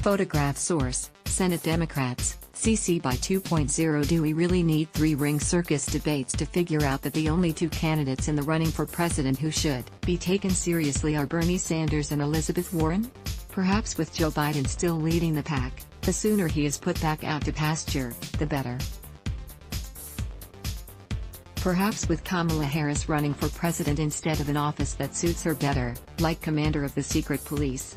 Photograph source, Senate Democrats, CC by 2.0. Do we really need three-ring circus debates to figure out that the only two candidates in the running for president who should be taken seriously are Bernie Sanders and Elizabeth Warren? Perhaps with Joe Biden still leading the pack, the sooner he is put back out to pasture, the better. Perhaps with Kamala Harris running for president instead of an office that suits her better, like commander of the secret police.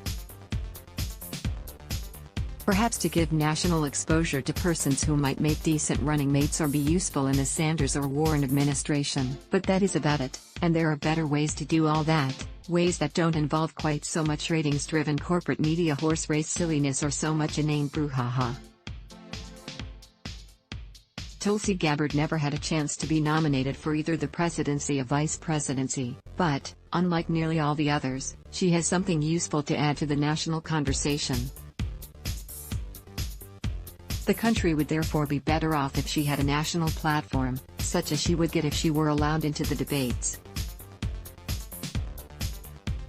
Perhaps to give national exposure to persons who might make decent running mates or be useful in a Sanders or Warren administration. But that is about it, and there are better ways to do all that, ways that don't involve quite so much ratings-driven corporate media horse race silliness or so much inane brouhaha. Tulsi Gabbard never had a chance to be nominated for either the presidency or vice presidency, but, unlike nearly all the others, she has something useful to add to the national conversation. The country would therefore be better off if she had a national platform, such as she would get if she were allowed into the debates.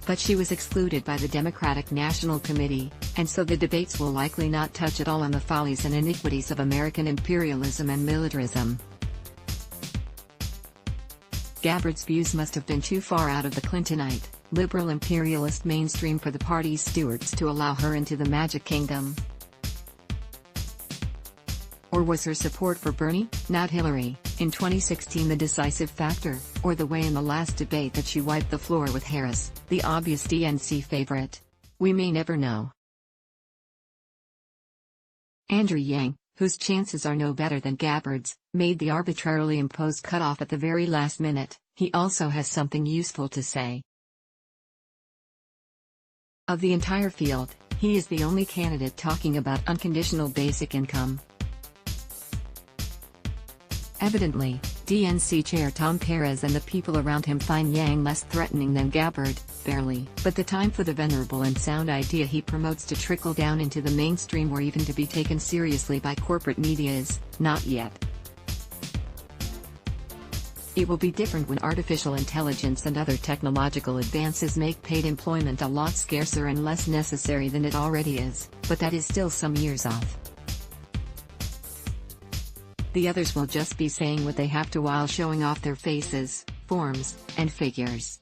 But she was excluded by the Democratic National Committee, and so the debates will likely not touch at all on the follies and iniquities of American imperialism and militarism. Gabbard's views must have been too far out of the Clintonite, liberal imperialist mainstream for the party's stewards to allow her into the Magic Kingdom. Or was her support for Bernie, not Hillary, in 2016 the decisive factor, or the way in the last debate that she wiped the floor with Harris, the obvious DNC favorite? We may never know. Andrew Yang, whose chances are no better than Gabbard's, made the arbitrarily imposed cutoff at the very last minute. He also has something useful to say. Of the entire field, he is the only candidate talking about unconditional basic income. Evidently, DNC Chair Tom Perez and the people around him find Yang less threatening than Gabbard, barely. But the time for the venerable and sound idea he promotes to trickle down into the mainstream or even to be taken seriously by corporate media is not yet. It will be different when artificial intelligence and other technological advances make paid employment a lot scarcer and less necessary than it already is, but that is still some years off. The others will just be saying what they have to while showing off their faces, forms, and figures.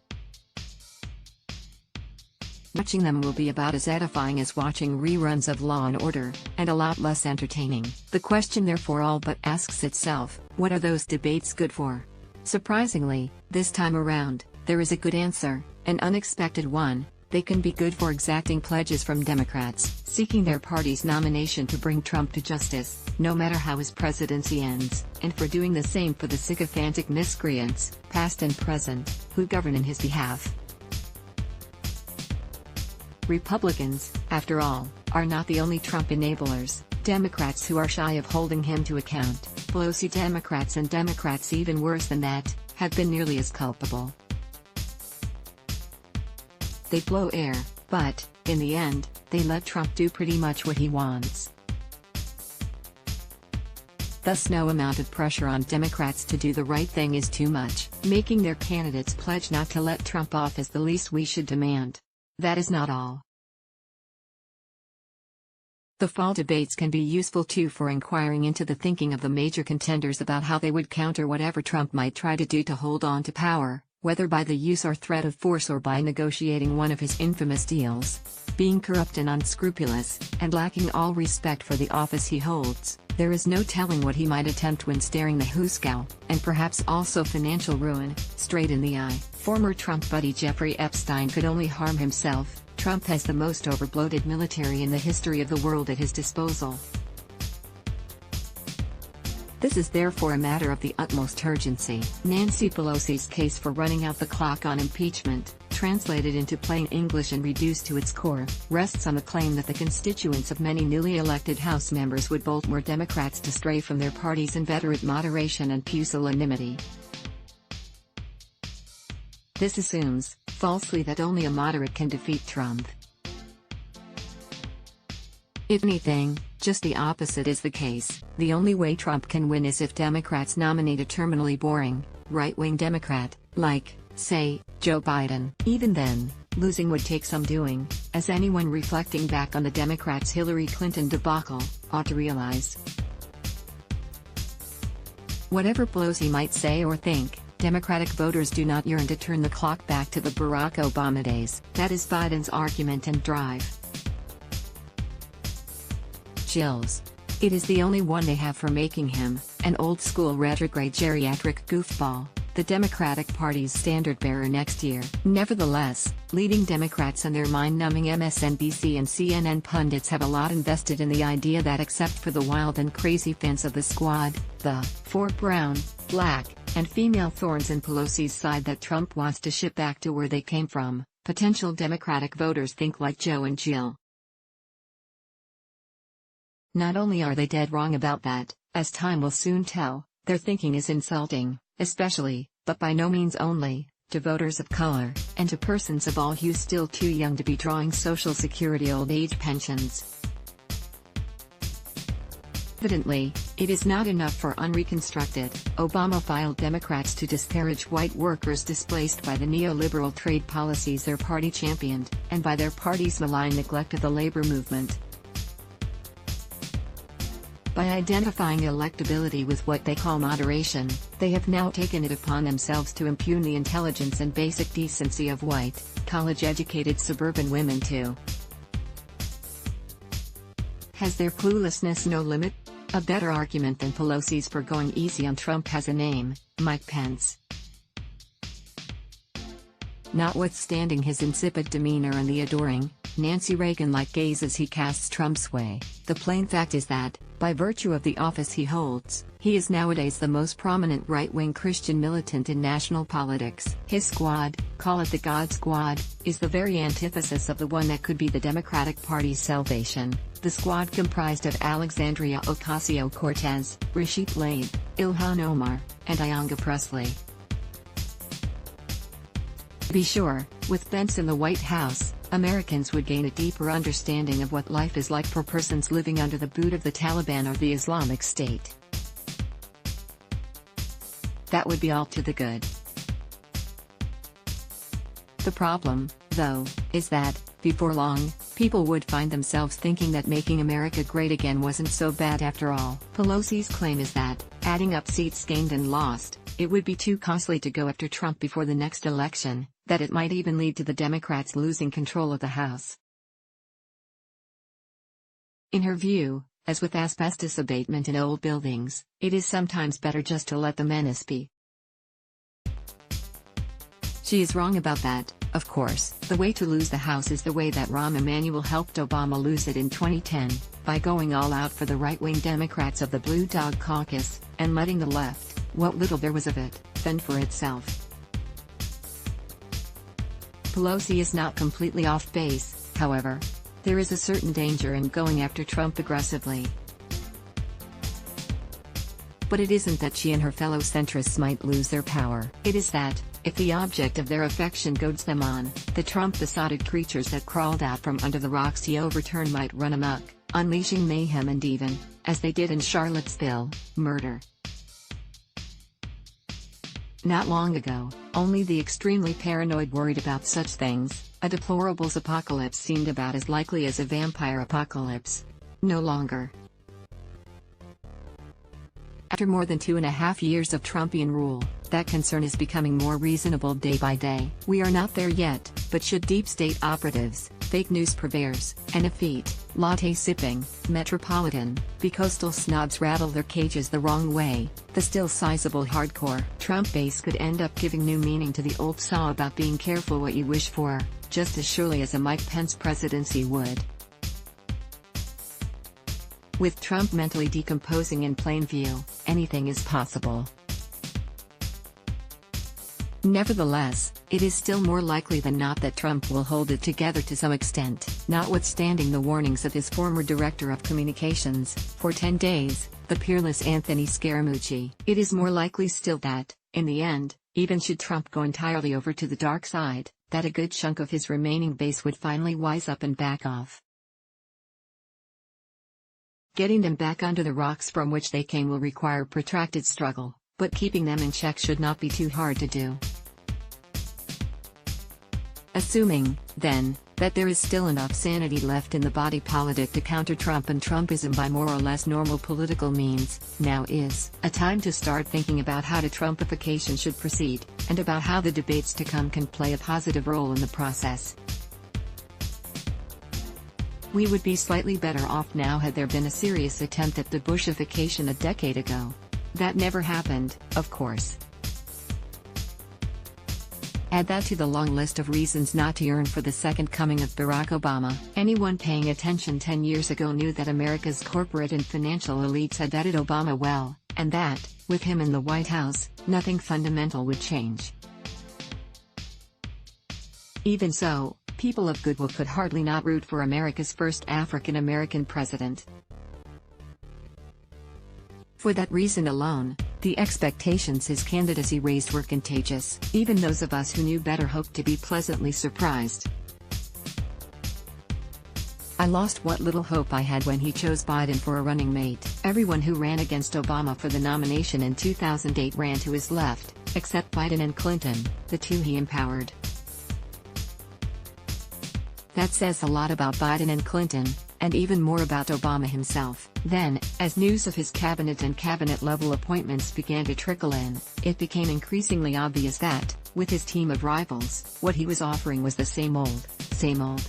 Watching them will be about as edifying as watching reruns of Law and Order, and a lot less entertaining. The question therefore all but asks itself, what are those debates good for? Surprisingly, this time around, there is a good answer, an unexpected one. They can be good for exacting pledges from Democrats, seeking their party's nomination to bring Trump to justice, no matter how his presidency ends, and for doing the same for the sycophantic miscreants, past and present, who govern in his behalf. Republicans, after all, are not the only Trump enablers. Democrats who are shy of holding him to account, Pelosi Democrats and Democrats even worse than that, have been nearly as culpable. They blow air, but, in the end, they let Trump do pretty much what he wants. Thus no amount of pressure on Democrats to do the right thing is too much. Making their candidates pledge not to let Trump off is the least we should demand. That is not all. The fall debates can be useful too for inquiring into the thinking of the major contenders about how they would counter whatever Trump might try to do to hold on to power, whether by the use or threat of force or by negotiating one of his infamous deals. Being corrupt and unscrupulous, and lacking all respect for the office he holds, there is no telling what he might attempt when staring the Huskow, and perhaps also financial ruin, straight in the eye. Former Trump buddy Jeffrey Epstein could only harm himself. Trump has the most overbloated military in the history of the world at his disposal. This is therefore a matter of the utmost urgency. Nancy Pelosi's case for running out the clock on impeachment, translated into plain English and reduced to its core, rests on the claim that the constituents of many newly elected House members would bolt more Democrats to stray from their party's inveterate moderation and pusillanimity. This assumes, falsely, that only a moderate can defeat Trump. If anything, just the opposite is the case. The only way Trump can win is if Democrats nominate a terminally boring, right-wing Democrat, like, say, Joe Biden. Even then, Losing would take some doing, as anyone reflecting back on the Democrats' Hillary Clinton debacle ought to realize. Whatever Pelosi might say or think, Democratic voters do not yearn to turn the clock back to the Barack Obama days. That is Biden's argument and drive. Chills. It is the only one they have for making him, an old-school retrograde geriatric goofball, the Democratic Party's standard-bearer next year. Nevertheless, leading Democrats and their mind-numbing MSNBC and CNN pundits have a lot invested in the idea that except for the wild and crazy fans of the squad, the four brown, black, and female thorns in Pelosi's side that Trump wants to ship back to where they came from, potential Democratic voters think like Joe and Jill. Not only are they dead wrong about that, as time will soon tell, their thinking is insulting, especially, but by no means only, to voters of color, and to persons of all hues still too young to be drawing Social Security old age pensions. Evidently, it is not enough for unreconstructed, Obama-filed Democrats to disparage white workers displaced by the neoliberal trade policies their party championed, and by their party's malign neglect of the labor movement. By identifying electability with what they call moderation, they have now taken it upon themselves to impugn the intelligence and basic decency of white, college-educated suburban women too. Has their cluelessness no limit? A better argument than Pelosi's for going easy on Trump has a name: Mike Pence. Notwithstanding his insipid demeanor and the adoring, Nancy Reagan-like gazes he casts Trump's way, the plain fact is that, by virtue of the office he holds, he is nowadays the most prominent right-wing Christian militant in national politics. His squad, call it the God Squad, is the very antithesis of the one that could be the Democratic Party's salvation, the squad comprised of Alexandria Ocasio-Cortez, Rashid Tlaib, Ilhan Omar, and Ayanna Pressley. To be sure, with Pence in the White House, Americans would gain a deeper understanding of what life is like for persons living under the boot of the Taliban or the Islamic State. That would be all to the good. The problem, though, is that, before long, people would find themselves thinking that making America great again wasn't so bad after all. Pelosi's claim is that, adding up seats gained and lost, it would be too costly to go after Trump before the next election, that it might even lead to the Democrats losing control of the House. In her view, as with asbestos abatement in old buildings, it is sometimes better just to let the menace be. She is wrong about that, of course. The way to lose the House is the way that Rahm Emanuel helped Obama lose it in 2010, by going all out for the right-wing Democrats of the Blue Dog Caucus, and letting the left, what little there was of it, fend for itself. Pelosi is not completely off base, however. There is a certain danger in going after Trump aggressively. But it isn't that she and her fellow centrists might lose their power. It is that, if the object of their affection goads them on, the Trump-besotted creatures that crawled out from under the rocks he overturned might run amok, unleashing mayhem and even, as they did in Charlottesville, murder. Not long ago, only the extremely paranoid worried about such things. A deplorables apocalypse seemed about as likely as a vampire apocalypse. No longer. After more than 2.5 years of Trumpian rule, that concern is becoming more reasonable day by day. We are not there yet, but should deep state operatives, fake news purveyors, and effete, latte-sipping, metropolitan, bicoastal snobs rattle their cages the wrong way, the still sizable hardcore Trump base could end up giving new meaning to the old saw about being careful what you wish for, just as surely as a Mike Pence presidency would. With Trump mentally decomposing in plain view, anything is possible. Nevertheless, it is still more likely than not that Trump will hold it together to some extent, notwithstanding the warnings of his former director of communications, for 10 days, the peerless Anthony Scaramucci. It is more likely still that, in the end, even should Trump go entirely over to the dark side, that a good chunk of his remaining base would finally wise up and back off. Getting them back under the rocks from which they came will require protracted struggle, but keeping them in check should not be too hard to do. Assuming, then, that there is still enough sanity left in the body politic to counter Trump and Trumpism by more or less normal political means, now is a time to start thinking about how the Trumpification should proceed, and about how the debates to come can play a positive role in the process. We would be slightly better off now had there been a serious attempt at the Bushification a decade ago. That never happened, of course. Add that to the long list of reasons not to yearn for the second coming of Barack Obama. Anyone paying attention 10 years ago knew that America's corporate and financial elites had vetted Obama well, and that, with him in the White House, nothing fundamental would change. Even so, people of goodwill could hardly not root for America's first African-American president. For that reason alone, the expectations his candidacy raised were contagious. Even those of us who knew better hoped to be pleasantly surprised. I lost what little hope I had when he chose Biden for a running mate. Everyone who ran against Obama for the nomination in 2008 ran to his left, except Biden and Clinton, the two he empowered. That says a lot about Biden and Clinton, and even more about Obama himself. Then, as news of his cabinet and cabinet-level appointments began to trickle in, it became increasingly obvious that, with his team of rivals, what he was offering was the same old, same old.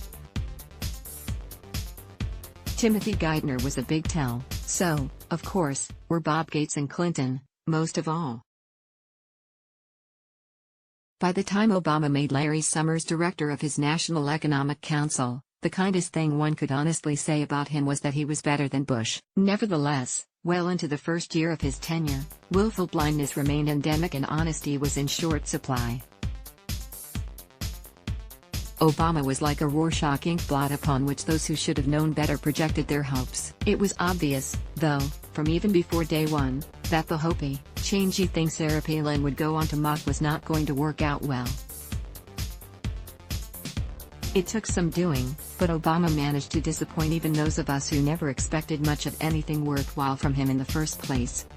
Timothy Geithner was a big tell, so, of course, were Bob Gates and Clinton, most of all. By the time Obama made Larry Summers director of his National Economic Council, the kindest thing one could honestly say about him was that he was better than Bush. Nevertheless, well into the first year of his tenure, willful blindness remained endemic and honesty was in short supply. Obama was like a Rorschach ink blot upon which those who should have known better projected their hopes. It was obvious, though, from even before day one, that the hopey, changey thing Sarah Palin would go on to mock was not going to work out well. It took some doing, but Obama managed to disappoint even those of us who never expected much of anything worthwhile from him in the first place.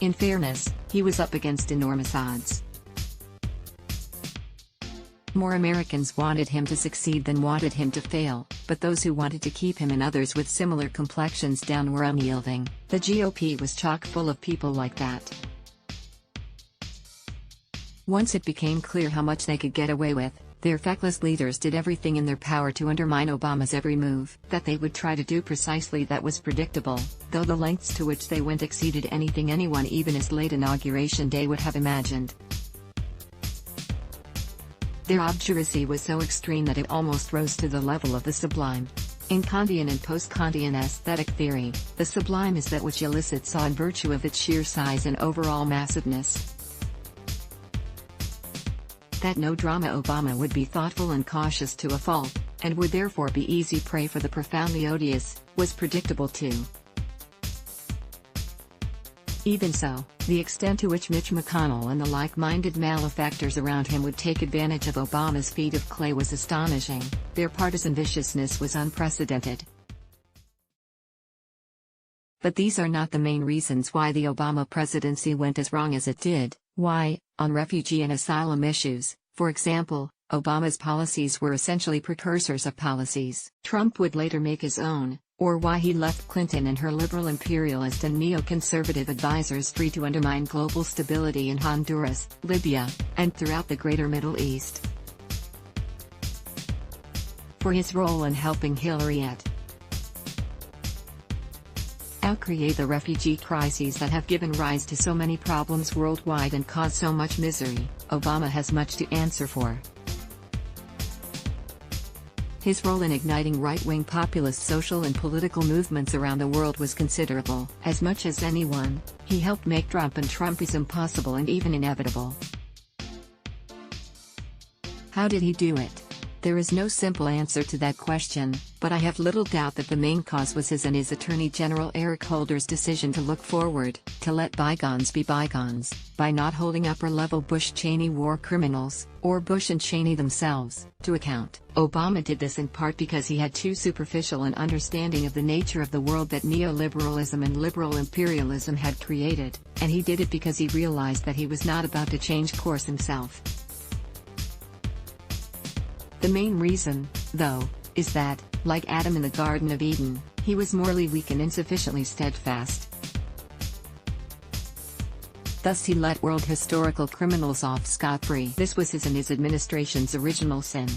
In fairness, he was up against enormous odds. More Americans wanted him to succeed than wanted him to fail, but those who wanted to keep him and others with similar complexions down were unyielding. The GOP was chock full of people like that. Once it became clear how much they could get away with, their feckless leaders did everything in their power to undermine Obama's every move. That they would try to do precisely that was predictable, though the lengths to which they went exceeded anything anyone even as late Inauguration Day would have imagined. Their obduracy was so extreme that it almost rose to the level of the sublime. In Kantian and post-Kantian aesthetic theory, the sublime is that which elicits awe in virtue of its sheer size and overall massiveness. That no-drama Obama would be thoughtful and cautious to a fault, and would therefore be easy prey for the profoundly odious, was predictable too. Even so, the extent to which Mitch McConnell and the like-minded malefactors around him would take advantage of Obama's feet of clay was astonishing. Their partisan viciousness was unprecedented. But these are not the main reasons why the Obama presidency went as wrong as it did. Why, on refugee and asylum issues, for example, Obama's policies were essentially precursors of policies Trump would later make his own, or why he left Clinton and her liberal imperialist and neoconservative advisors free to undermine global stability in Honduras, Libya, and throughout the greater Middle East. For his role in helping Hillary create the refugee crises that have given rise to so many problems worldwide and caused so much misery, Obama has much to answer for. His role in igniting right-wing populist social and political movements around the world was considerable. As much as anyone, he helped make Trump and Trumpism possible and even inevitable. How did he do it? There is no simple answer to that question, but I have little doubt that the main cause was his and his Attorney General Eric Holder's decision to look forward, to let bygones be bygones, by not holding upper-level Bush-Cheney war criminals, or Bush and Cheney themselves, to account. Obama did this in part because he had too superficial an understanding of the nature of the world that neoliberalism and liberal imperialism had created, and he did it because he realized that he was not about to change course himself. The main reason, though, is that, like Adam in the Garden of Eden, he was morally weak and insufficiently steadfast. Thus he let world historical criminals off scot-free. This was his and his administration's original sin.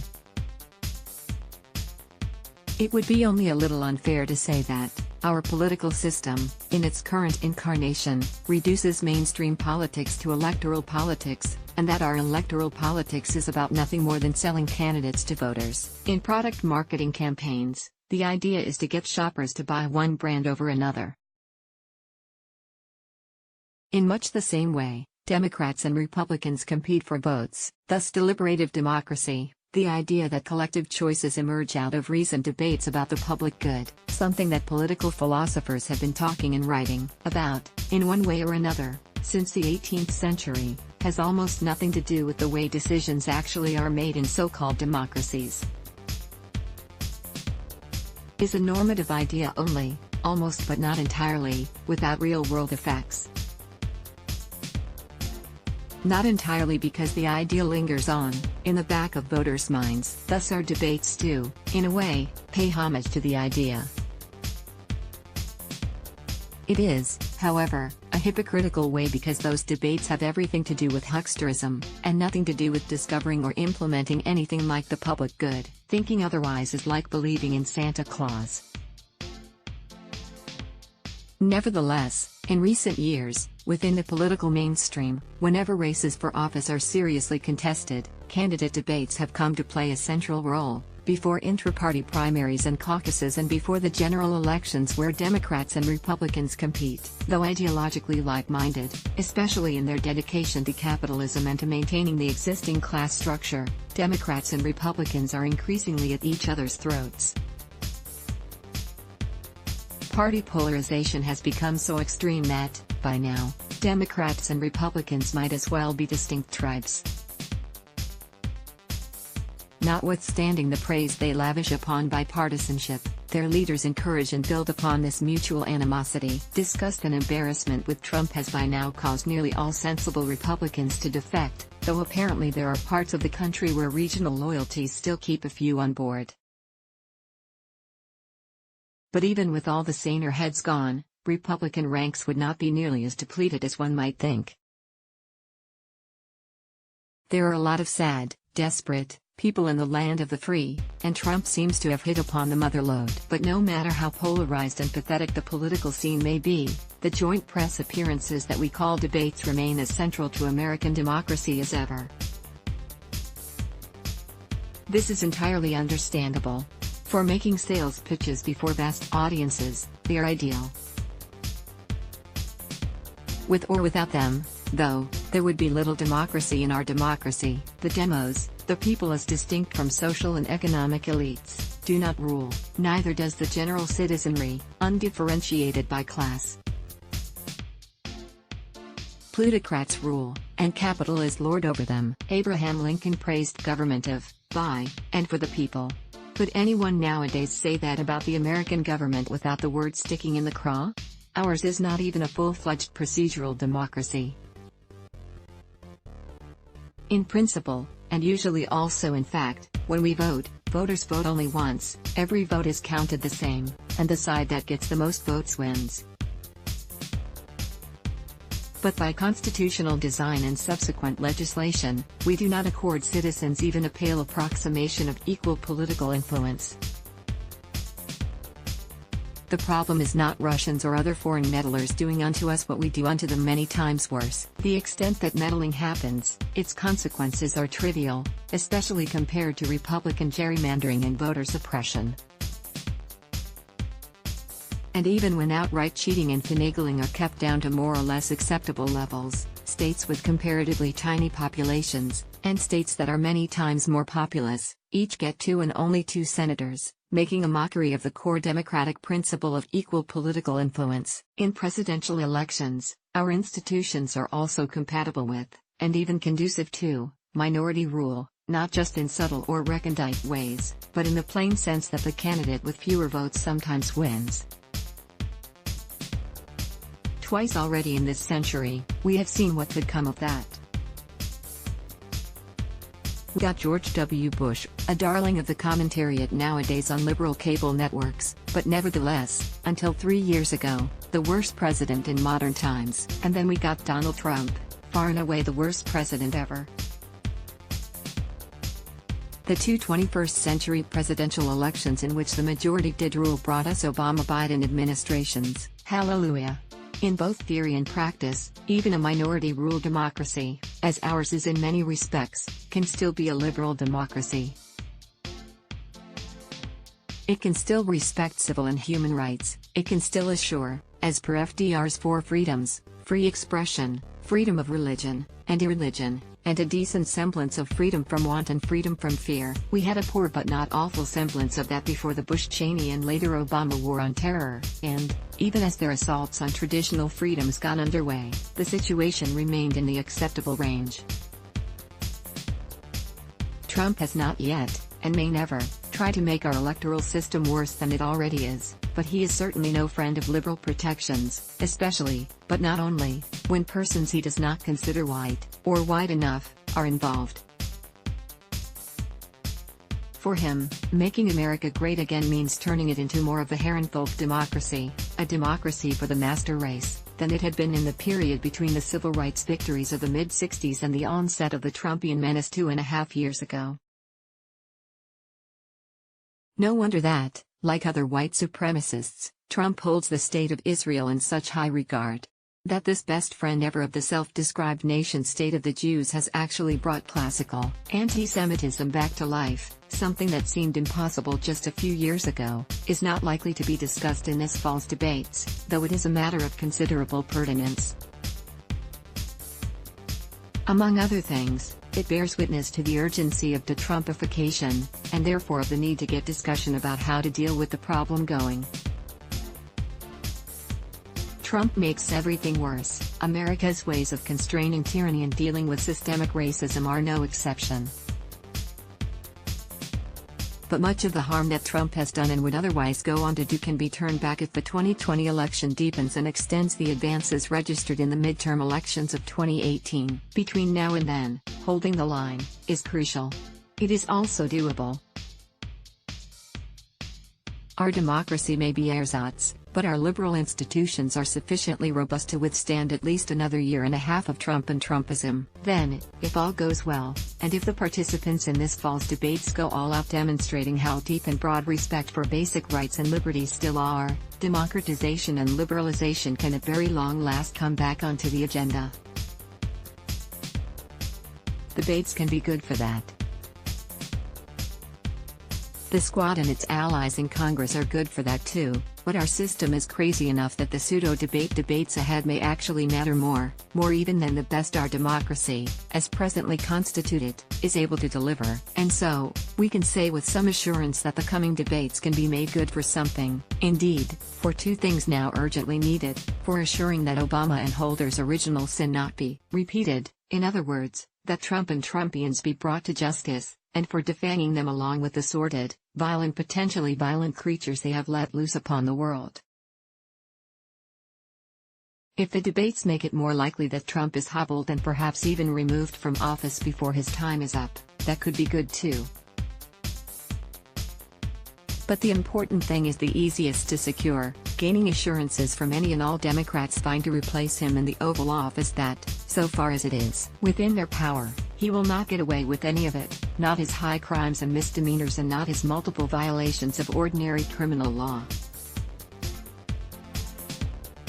It would be only a little unfair to say that our political system, in its current incarnation, reduces mainstream politics to electoral politics, and that our electoral politics is about nothing more than selling candidates to voters. In product marketing campaigns, the idea is to get shoppers to buy one brand over another. In much the same way, Democrats and Republicans compete for votes, thus deliberative democracy, the idea that collective choices emerge out of reasoned debates about the public good, something that political philosophers have been talking and writing about, in one way or another, since the 18th century, has almost nothing to do with the way decisions actually are made in so-called democracies. Is a normative idea only, almost but not entirely, without real-world effects. Not entirely because the idea lingers on, in the back of voters' minds. Thus our debates do, in a way, pay homage to the idea. It is, however, a hypocritical way because those debates have everything to do with hucksterism, and nothing to do with discovering or implementing anything like the public good. Thinking otherwise is like believing in Santa Claus. Nevertheless, in recent years, within the political mainstream, whenever races for office are seriously contested, candidate debates have come to play a central role, before intra-party primaries and caucuses and before the general elections where Democrats and Republicans compete. Though ideologically like-minded, especially in their dedication to capitalism and to maintaining the existing class structure, Democrats and Republicans are increasingly at each other's throats. Party polarization has become so extreme that, by now, Democrats and Republicans might as well be distinct tribes. Notwithstanding the praise they lavish upon bipartisanship, their leaders encourage and build upon this mutual animosity. Disgust and embarrassment with Trump has by now caused nearly all sensible Republicans to defect, though apparently there are parts of the country where regional loyalties still keep a few on board. But even with all the saner heads gone, Republican ranks would not be nearly as depleted as one might think. There are a lot of sad, desperate people in the land of the free, and Trump seems to have hit upon the mother lode. But no matter how polarized and pathetic the political scene may be, the joint press appearances that we call debates remain as central to American democracy as ever. This is entirely understandable. For making sales pitches before vast audiences, they are ideal. With or without them, though, there would be little democracy in our democracy. The demos, the people as distinct from social and economic elites, do not rule, neither does the general citizenry, undifferentiated by class. Plutocrats rule, and capital is lord over them. Abraham Lincoln praised government of, by, and for the people. Could anyone nowadays say that about the American government without the word sticking in the craw? Ours is not even a full-fledged procedural democracy. In principle, and usually also in fact, when we vote, voters vote only once, every vote is counted the same, and the side that gets the most votes wins. But by constitutional design and subsequent legislation, we do not accord citizens even a pale approximation of equal political influence. The problem is not Russians or other foreign meddlers doing unto us what we do unto them, many times worse. The extent that meddling happens, its consequences are trivial, especially compared to Republican gerrymandering and voter suppression. And even when outright cheating and finagling are kept down to more or less acceptable levels, states with comparatively tiny populations, and states that are many times more populous, each get 2 and only 2 senators, making a mockery of the core democratic principle of equal political influence. In presidential elections, our institutions are also compatible with, and even conducive to, minority rule, not just in subtle or recondite ways, but in the plain sense that the candidate with fewer votes sometimes wins. Twice already in this century, we have seen what could come of that. We got George W. Bush, a darling of the commentariat nowadays on liberal cable networks, but nevertheless, until 3 years ago, the worst president in modern times. And then we got Donald Trump, far and away the worst president ever. The two 21st century presidential elections in which the majority did rule brought us Obama-Biden administrations. Hallelujah. In both theory and practice, even a minority-rule democracy, as ours is in many respects, can still be a liberal democracy. It can still respect civil and human rights, it can still assure, as per FDR's 4 freedoms, free expression, freedom of religion, and irreligion, and a decent semblance of freedom from want and freedom from fear. We had a poor but not awful semblance of that before the Bush-Cheney and later Obama war on terror, and, even as their assaults on traditional freedoms got underway, the situation remained in the acceptable range. Trump has not yet, and may never, try to make our electoral system worse than it already is, but he is certainly no friend of liberal protections, especially, but not only, when persons he does not consider white, or white enough, are involved. For him, making America great again means turning it into more of a Herrenvolk democracy, a democracy for the master race, than it had been in the period between the civil rights victories of the mid-60s and the onset of the Trumpian menace 2.5 years ago. No wonder that, like other white supremacists, Trump holds the state of Israel in such high regard. That this best friend ever of the self-described nation-state of the Jews has actually brought classical anti-Semitism back to life, something that seemed impossible just a few years ago, is not likely to be discussed in this fall's debates, though it is a matter of considerable pertinence. Among other things, it bears witness to the urgency of de-Trumpification, and therefore of the need to get discussion about how to deal with the problem going. Trump makes everything worse. America's ways of constraining tyranny and dealing with systemic racism are no exception. But much of the harm that Trump has done and would otherwise go on to do can be turned back if the 2020 election deepens and extends the advances registered in the midterm elections of 2018. Between now and then, holding the line is crucial. It is also doable. Our democracy may be ersatz, but our liberal institutions are sufficiently robust to withstand at least another 1.5 years of Trump and Trumpism. Then, if all goes well, and if the participants in this fall's debates go all out demonstrating how deep and broad respect for basic rights and liberties still are, democratization and liberalization can at very long last come back onto the agenda. Debates can be good for that. The Squad and its allies in Congress are good for that too, but our system is crazy enough that the pseudo-debate debates ahead may actually matter more even than the best our democracy, as presently constituted, is able to deliver. And so, we can say with some assurance that the coming debates can be made good for something, indeed, for 2 things now urgently needed: for assuring that Obama and Holder's original sin not be repeated, in other words, that Trump and Trumpians be brought to justice, and for defanging them along with the sordid, vile and potentially violent creatures they have let loose upon the world. If the debates make it more likely that Trump is hobbled and perhaps even removed from office before his time is up, that could be good too. But the important thing is the easiest to secure, gaining assurances from any and all Democrats vying to replace him in the Oval Office that, so far as it is within their power, he will not get away with any of it, not his high crimes and misdemeanors and not his multiple violations of ordinary criminal law.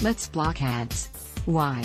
Let's block ads. Why?